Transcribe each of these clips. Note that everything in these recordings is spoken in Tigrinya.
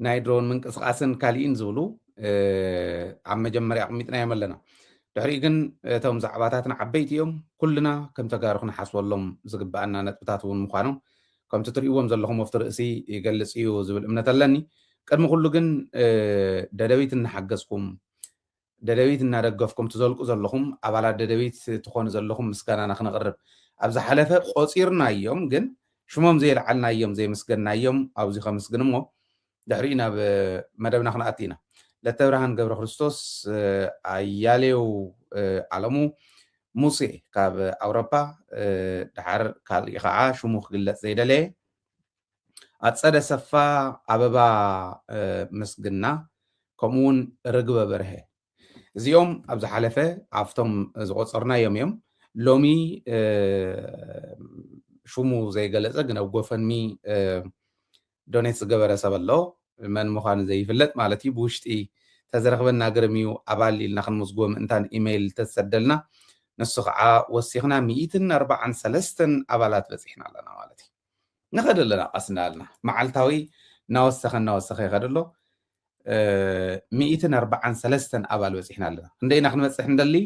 ናይ ድሮን ምንቅስቃስን ካልኢን ዝብሉ ኣብ መጀመርያ ኣቕሚጥናዮም ኣለና ድሕሪኡ ግን እቶም ዛዕባታትን ዓበይቲ እዮም ኩልና ከም ተጋሩ ክንሓስበሎም ዝግባአና ነጥብታት እውን ምኳኖም ከምቲ ትሪእዎም ዘለኹም ወፍቲ ርእሲ ይገልፅ እዩ ዝብል እምነት ኣለኒ ቅድሚ ኩሉ ግን ደደቢት እናሓገዝኩም ደደቢት እናደገፍኩም ትዘልቁ ዘለኹም ኣባላት ደደቢት ትኾኑ ዘለኹም ምስጋናና ክነቕርብ ኣብ ዝሓለፈ ቆፂርናዮም ግን ሽሞም ዘይለዓልናዮም ዘይምስገናዮም ኣብዚ ከምስግን እሞ ድሕሪኡ ናብ መደብና ክንኣቲ ኢና ለተ ብርሃን ገብረ ክርስቶስ ኣያሌው ዓለሙ ሙሴ ካብ ኣውሮፓ ድሓር ካልእ ከዓ ሽሙ ክግለፅ ዘይደለየ ኣፀደ ሰፋ ኣበባ ምስግና ከምኡውን ርግበ በርሀ እዚኦም ኣብ ዝሓለፈ ኣብቶም ዝቆፀርናዮም እዮም ሎሚ ሽሙ ዘይገለፀ ግን ኣብ ጎፈንሚ ዶኔት ዝገበረ ሰብ ኣሎ መን ምዃኑ ዘይፍለጥ ማለት እዩ ብውሽጢ ተዘረኽበና ግርም እዩ ኣባል ኢልና ክንምዝግቦ ምእንታን ኢሜይል ተሰደልና ንሱ ከዓ ወሲኽና 143 ኣባላት በፂሕና ኣለና ማለት እዩ ንኸድ ኣለና ቀስና ኣለና መዓልታዊ እናወሰኸ ይኸድ ኣሎ 143 ኣባል በፂሕና ኣለና ክንደይና ክንበፅሕ እንደሊ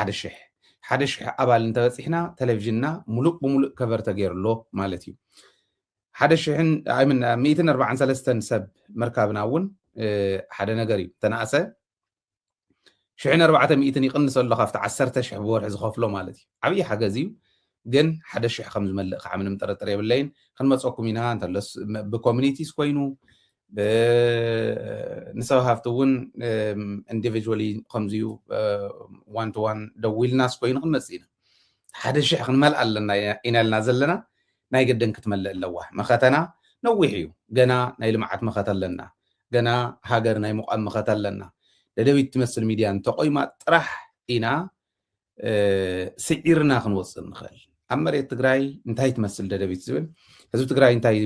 1,000 ኣባል እንተበፂሕና ቴሌቭዥንና ሙሉእ ብሙሉእ ከቨር ተገይሩሎ ማለት እዩ 143 ሰብ መርካብና እውን ሓደ ነገር እዩ ተናእሰ 1400 ይቅንስ ኣሎ ካብቲ 10,000 ብወርሒ ዝኸፍሎ ማለት እዩ ዓብዪ ሓገዝ እዩ ግን 1,000 ከም ዝመልእ ከዓ ምንም ጥርጥር የብለይን ክንመፀኩም ኢና እንተለስ ብኮሚኒቲስ ኮይኑ ንሰብ ሃፍቲ እውን ኢንዲቪጁዋሊ ከምዚዩ ዋን ቱ ዋን ደው ኢልናስ ኮይኑ ክንመፅእ ኢና 1,000 ክንመልእ ኣለና ኢና ኢልና ዘለና ናይ ግድን ክትመልእ ኣለዋ መኸተና ነዊሕ እዩ ገና ናይ ልምዓት መኸተ ኣለና ገና ሃገር ናይ ምቋም መኸተ ኣለና ደደቢት ትመስል ሚድያ እንተቆይማ ጥራሕ ኢና ስዒርና ክንወፅእ ንኽእል ኣብ መሬት ትግራይ እንታይ ትመስል ደደቢት ዝብል ህዝቢ ትግራይ እንታይ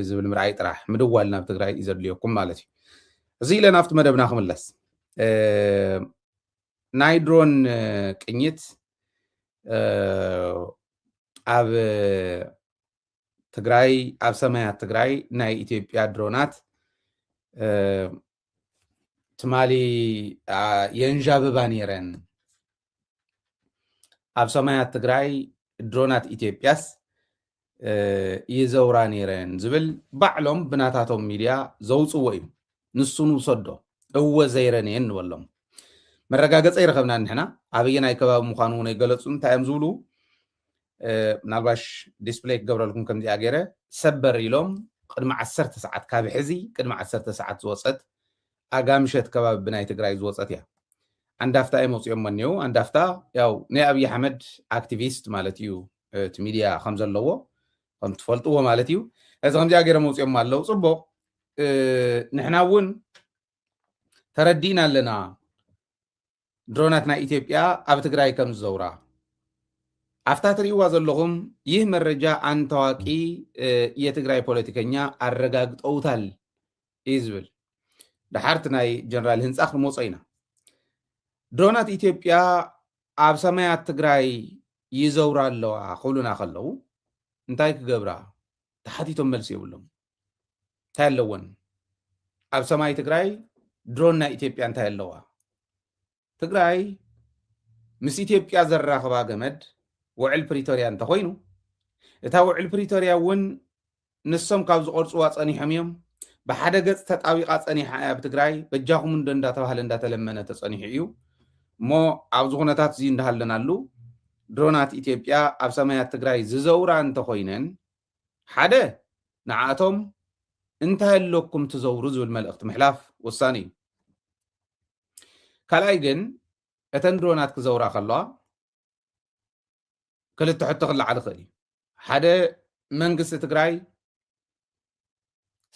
ዝብል ምርኣይ ጥራሕ ምድዋል ናብ ትግራይ እዩ ዘድልየኩም ማለት እዩ እዚ ኢለ ናብቲ መደብና ክምለስ ናይ ድሮን ቅኝት ኣብ ትግራይ ኣብ ሰማያት ትግራይ ናይ ኢትዮጵያ ድሮናት ትማሊ የንዣብባ ነይረን ኣብ ሰማያት ትግራይ ድሮናት ኢትዮጵያስ ይዘውራ ነይረን ዝብል ባዕሎም ብናታቶም ሚድያ ዘውፅዎ እዩ ንሱን ውሰዶ እወ ዘይረንየን ንበሎም መረጋገፀ ይረኸብና ንሕና ኣበየናይ ከባቢ ምዃኑ እውን ኣይገለፁ እንታይ እዮም ዝብሉ ምናልባሽ ዲስፕሌይ ክገብረልኩም ከምዚኣ ገይረ ሰበር ኢሎም ቅድሚ 10 ሰዓት ካብ ሕዚ ቅድሚ 10 ሰዓት ዝወፀት ኣጋምሸት ከባቢ ብናይ ትግራይ ዝወፀት እያ አንዳፍታ እሞፅኦም መኒው አንዳፍታ ያው ናይ ኣብይ ኣሕመድ አክቲቪስት ማለት እዩ እቲ ሚድያ ከም ዘለዎ ከም ትፈልጥዎ ማለት እዩ እዚ ከምዚኣ ገይሮም መፅኦም ኣለው ፅቡቅ ንሕና እውን ተረዲእና ኣለና ድሮናት ናይ ኢትዮጵያ ኣብ ትግራይ ከም ዝዘውራ አፍታ ትሪእዋ ዘለኹም ይህ መረጃ አንድ ታዋቂ የትግራይ ፖለቲከኛ አረጋግጠውታል ይዝብል ድሓርቲ ናይ ጀነራል ህንፃ ክንመፆ ኢና ድሮናት ኢትዮጵያ ኣብ ሰማያት ትግራይ ይዘውራ ኣለዋ ክብሉና ከለው እንታይ ክገብራ ተሓቲቶም መልሲ የብሎም እንታይ ኣለወን ኣብ ሰማይ ትግራይ ድሮን ናይ ኢትዮጵያ እንታይ ኣለዋ ትግራይ ምስ ኢትዮጵያ ዘራኽባ ገመድ ውዕል ፕሪቶሪያ እንተኮይኑ እታ ውዕል ፕሪቶሪያ እውን ንሶም ካብ ዝቆርፅዋ ፀኒሖም እዮም ብሓደ ገፅ ተጣቢቃ ፀኒሓ ኣብ ትግራይ በጃኹም እንዶ እንዳተባሃለ እንዳተለመነ ተፀኒሑ እዩ እሞ ኣብዚ ኩነታት እዚ እንዳሃለናሉ ድሮናት ኢትዮጵያ ኣብ ሰማያት ትግራይ ዝዘውራ እንተኮይነን ሓደ ንዓቶም እንታይ ኣለኩም ትዘውሩ ዝብል መልእክቲ ምሕላፍ ወሳኒ እዩ ካልኣይ ግን እተን ድሮናት ክዘውራ ከለዋ ክልተ ሕቶ ክለዓል ይኽእል እዩ ሓደ መንግስቲ ትግራይ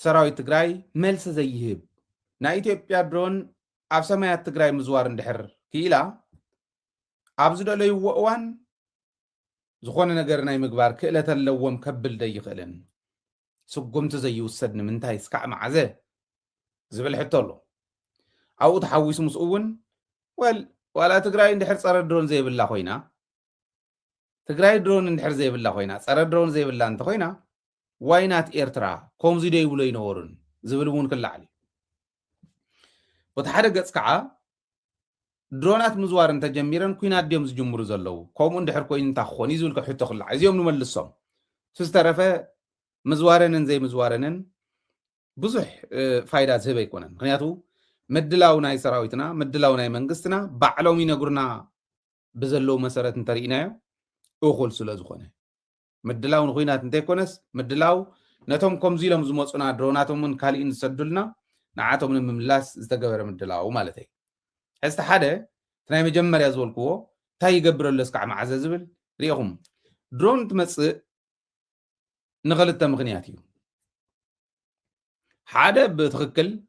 ሰራዊት ትግራይ መልሲ ዘይህብ ናይ ኢትዮጵያ ድሮን ኣብ ሰማያት ትግራይ ምዝዋር እንድሕር ክኢላ ኣብ ዝደለይዎ እዋን ዝኾነ ነገር ናይ ምግባር ክእለት ኣለዎም ከብል ደይኽእልን ስጉምቲ ዘይውሰድ ንምንታይ እስካዕ መዓዘ ዝብል ሕቶ ኣሎ ኣብኡ ተሓዊሱ ምስኡ እውን ዋላ ትግራይ እንድሕር ፀረ ድሮን ዘይብላ ኮይና ትግራይ ድሮን እንድሕር ዘይብላ ኮይና ፀረ ድሮን ዘይብላ እንተኮይና ዋይናት ኤርትራ ከምዚ ዶ ይብሎ ይነበሩን زبلون كل علي وتحدى قص كعا درونات مزوار انت جميرا كوينات ديوم زجمرو زلو كوم اندحر كوين انت خوني زول كحتو خلا عايزيوم نملسهم سسترفه مزوارنن زي مزوارنن بزح فايدات زي بيكونن مخنياتو مدلاو ناي سراويتنا مدلاو ناي منغستنا بعلوم ينغرنا بزلو مسارات انترينايو اوخل سلا زخونه مدلاو نخوينات انت يكونس مدلاو نتوم كومزيلهم زموصنا دروناتهم من كالين سدلنا نعاتهم من مملاس استغبر مدلاو مالتي هسه حدا تناي مجمريا زولكو تاي يغبرلس كع معزز زبل ريهم درون تمص نغلطه مخنيات يو حدا بتخكل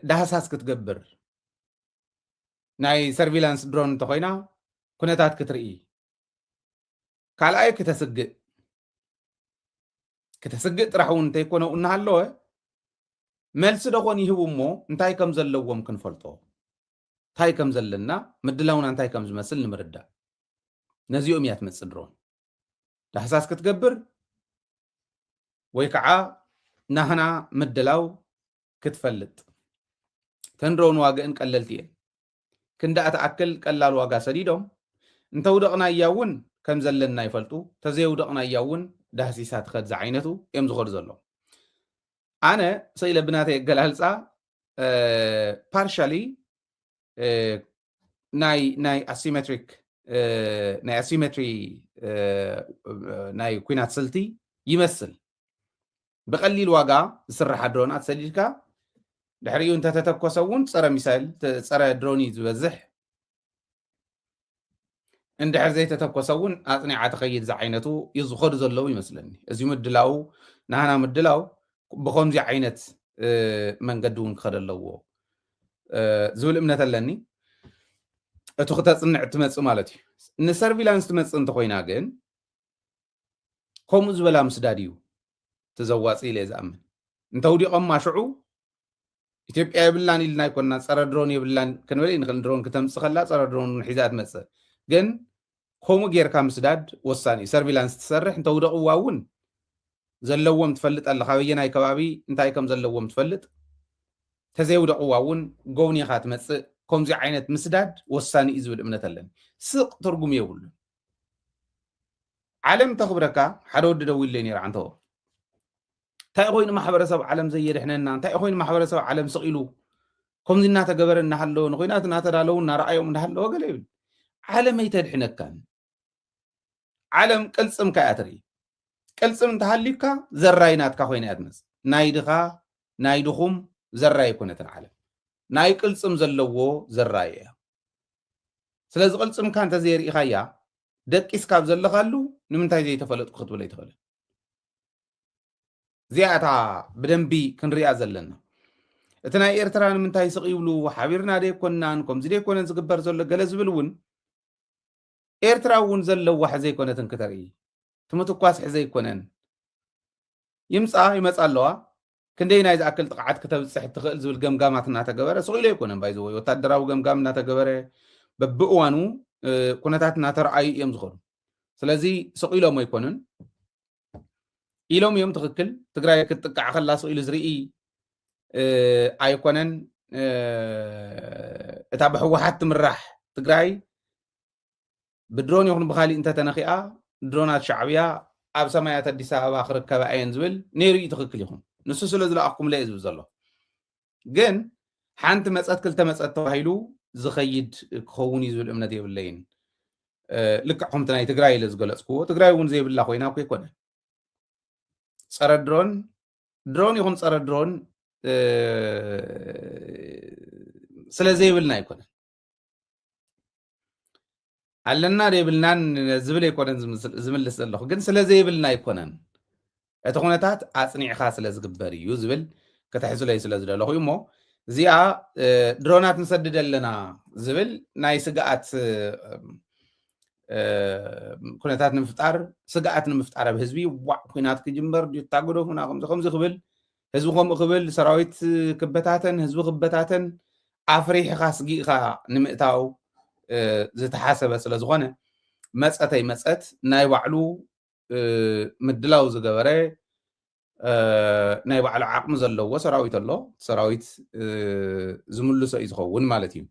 دهساس كتغبر ناي سيرفيلانس درون تخوينا كنتات كتري كالاي كتسجد راحون تيكونو انهالو ملس دخون يهبومو انتاي كم زلوم كنفلطو تاي كم زلنا مدلاونا انتاي كم زمسل نمردا نزيوم ياتمص درون دهساس كتغبر ويكعا نهنا مدلاو كتفلط تندرون واغن قللتي كندا اتاكل قلال واغا سديدوم انت ودقنا ياون كم زلنا يفلطو تزيو دقنا ياون دهسيسات خد زعينتو يم زخور زلو انا سيله بناتي قلالصا partially ناي asymmetric ناي asymmetry ناي كوينات سلتي يمثل بقليل واغا سرح درونات سديدكا دحريو انت تتكوسون صره ميسايل صره دروني زبزح اندحر زي تتكوسون اطنيعه تخيد زعينتو يزخر زلو يمثلني ازي مدلاو نانا مدلاو بخمزي عينت منقدون خدلو زول امنه لني اتو ختصنع تمص مالتي ان سيرفيلانس تمص انت خوينا ግን كوم زبلا مسداديو تزواصي لزامن انت ودي قم ماشعو ኢትዮጵያ ይብላን ኢልና ይኮና ጸረ ድሮን ይብላን ከንበል እንከን ድሮን ከተምጽ خلا ጸረ ድሮን ሒዛት መጽ ግን ኮሙ ጌርካ ምስዳድ ወሳኒ ሰርቪላንስ ተሰርሕ እንተ ወደቁዋውን ዘለዎም ትፈልጥ አለ ካበየናይ ከባቢ እንታይ ከም ዘለዎም ትፈልጥ ተዘይ ወደቁዋውን ጎውኒ ኻት መጽ ከምዚ ዓይነት ምስዳድ ወሳኒ ይዝብል እምነት አለን ስቅ ትርጉም ይውል ዓለም ተخبረካ ሓደ ወድ ደው ኢለኒ ራንቶ እንታይ ኮይን ማሕበረሰብ ዓለም ዘየድሕነና እንታይ ኮይን ማሕበረሰብ ዓለም ስቂሉ ከምዚና ተገበረና ሃሎ ንኮይናት ናተዳለው ናራአዮም እንዳሃለው ወገለ ይብል ዓለም አይተድሕነካን ዓለም ቅልጽም ካያትሪ ቅልጽም ተሃሊካ ዘራይናትካ ኮይና ያትመስ ናይድኻ ናይድኹም ዘራይ ኮነትን ዓለም ናይ ቅልጽም ዘለዎ ዘራይ ስለዚ ቅልጽም ካንተ ዘሪኢኻያ ደቂስ ካብ ዘለኻሉ ንምንታይ ዘይተፈለጥኩ ክትብል ይትኽእል زياتا بدنبي كنريا زلنا اتنا ايرتران من تاي سقيبلو حبيرنا دي كونان كوم زي كونن زغبر زل غلز بلون ايرتراون زلو واح زي كونتن كتري تمتقواس حزي كونن يمصا لوا كندي نايز اكل طقعت كتب صح تخيل زول جمجاماتنا تغبره سقيلو يكونن بايزو وتادراو جمجامنا تغبره ببقوانو كونتاتنا ترعي يمزخر سلازي سقيلو ما يكونن إلهم يوم تغكل تقرأي كتقع خلاص إلى زريئي أيقونن اتابع واحد مرح تقرأي بدرون يخون بخالي انت تنخيئة درونات شعبية أب سمايات الدساء باخر كباين زول نيري تغكل يخون نسوس لازل أقوم لا يزبز الله جن حانت مسأت كل تمسأت توهيلو زخيد خوني زول امنا دي باللين لك حمتناي تقرأي لزقل اسكو تقرأي ونزي بالله خوينا وكي كونه ጸረ ድሮን ይሁን ጸረ ድሮን ስለዚህ ይብልና ይኮነ አለና ይብልናን ዝብል ይኮነን ዝምልስ ዘለኹ ግን ስለዚህ ይብልና ይኮነን እቲ ኩነታት አጽኒዕኻ ስለዝግበር እዩ ዝብል ከተሕዙ ላይ ስለዝደለኹ እሞ እዚኣ ድሮናት ንሰድደለና ዝብል ናይ ስጋኣት ኩነታት ንምፍጣር ስጋኣት ንምፍጣር ኣብ ህዝቢ ዋዕ ኩናት ክጅምበር ይታገዶ ሁና ከምዚ ክብል ህዝቢ ከምኡ ክብል ሰራዊት ክበታተን ህዝቢ ክበታተን ኣፍሪሕኻ ስጊእኻ ንምእታው ዝተሓሰበ ስለዝኾነ መፀተይ መፀት ናይ ባዕሉ ምድላው ዝገበረ ናይ ባዕሉ ዓቕሚ ዘለዎ ሰራዊት ኣሎ ሰራዊት ዝምልሶ እዩ ዝኸውን ማለት እዩ